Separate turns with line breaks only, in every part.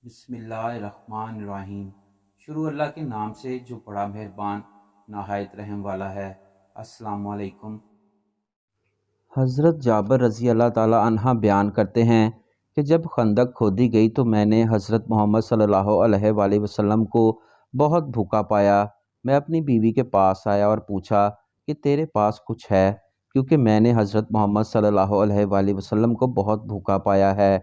بسم اللہ الرحمن الرحیم۔ شروع اللہ کے نام سے جو بڑا مہربان نہایت رحم والا ہے۔ السلام علیکم۔ حضرت جابر رضی اللہ تعالی عنہ بیان کرتے ہیں کہ جب خندق کھودی گئی تو میں نے حضرت محمد صلی اللہ علیہ وآلہ وسلم کو بہت بھوکا پایا۔ میں اپنی بیوی کے پاس آیا اور پوچھا کہ تیرے پاس کچھ ہے، کیونکہ میں نے حضرت محمد صلی اللہ علیہ وآلہ وسلم کو بہت بھوکا پایا ہے۔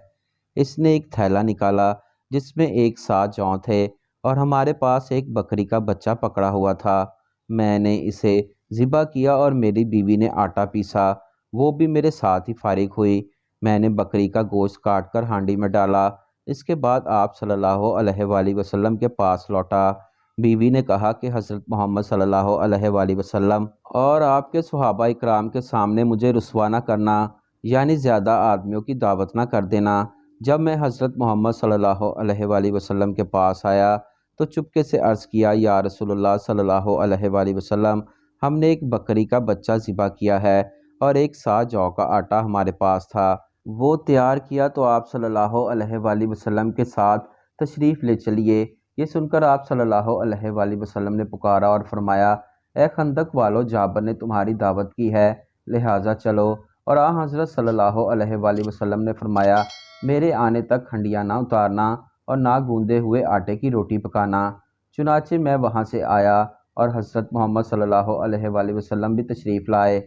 اس نے ایک تھیلا نکالا جس میں 1 جو تھے اور ہمارے پاس ایک بکری کا بچہ پکڑا ہوا تھا۔ میں نے اسے ذبح کیا اور میری بیوی نے آٹا پیسا، وہ بھی میرے ساتھ ہی فارغ ہوئی۔ میں نے بکری کا گوشت کاٹ کر ہانڈی میں ڈالا۔ اس کے بعد آپ صلی اللہ علیہ وآلہ وسلم کے پاس لوٹا۔ بیوی نے کہا کہ حضرت محمد صلی اللہ علیہ وآلہ وسلم اور آپ کے صحابہ اکرام کے سامنے مجھے رسوا نہ کرنا، یعنی زیادہ آدمیوں کی دعوت نہ کر دینا۔ جب میں حضرت محمد صلی اللہ علیہ وآلہ وسلم کے پاس آیا تو چپکے سے عرض کیا، یا رسول اللہ صلی اللہ علیہ وآلہ وسلم، ہم نے ایک بکری کا بچہ ذبح کیا ہے اور 1 جو کا آٹا ہمارے پاس تھا، وہ تیار کیا تو آپ صلی اللہ علیہ وآلہ وسلم کے ساتھ تشریف لے چلیے۔ یہ سن کر آپ صلی اللہ علیہ وآلہ وسلم نے پکارا اور فرمایا، اے خندق والو، جابر نے تمہاری دعوت کی ہے، لہٰذا چلو۔ اور حضرت صلی اللہ علیہ وآلہ وسلم نے فرمایا، میرے آنے تک ہنڈیاں نہ اتارنا اور نہ گوندے ہوئے آٹے کی روٹی پکانا۔ چنانچہ میں وہاں سے آیا اور حضرت محمد صلی اللہ علیہ وآلہ وسلم بھی تشریف لائے۔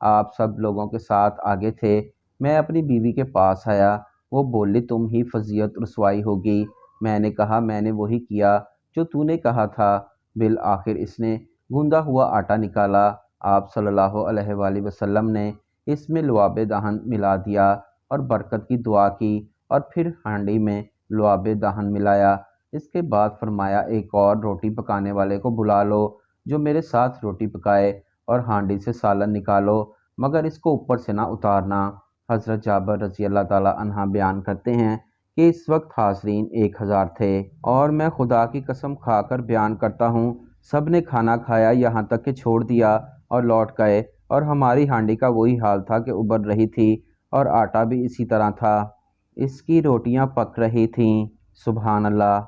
آپ سب لوگوں کے ساتھ آگے تھے۔ میں اپنی بیوی کے پاس آیا، وہ بولی، تم ہی فضیحت رسوائی ہوگی۔ میں نے کہا، میں نے وہی کیا جو تو نے کہا تھا۔ بالآخر اس نے گوندا ہوا آٹا نکالا۔ آپ صلی اللہ علیہ وآلہ وسلم نے اس میں لعاب دہن ملا دیا اور برکت کی دعا کی اور پھر ہانڈی میں لعاب دہن ملایا۔ اس کے بعد فرمایا، ایک اور روٹی پکانے والے کو بلا لو جو میرے ساتھ روٹی پکائے، اور ہانڈی سے سالن نکالو، مگر اس کو اوپر سے نہ اتارنا۔ حضرت جابر رضی اللہ تعالی عنہ بیان کرتے ہیں کہ اس وقت حاضرین 1000 تھے، اور میں خدا کی قسم کھا کر بیان کرتا ہوں، سب نے کھانا کھایا یہاں تک کہ چھوڑ دیا اور لوٹ گئے، اور ہماری ہانڈی کا وہی حال تھا کہ ابل رہی تھی، اور آٹا بھی اسی طرح تھا، اس کی روٹیاں پک رہی تھیں۔ سبحان اللہ۔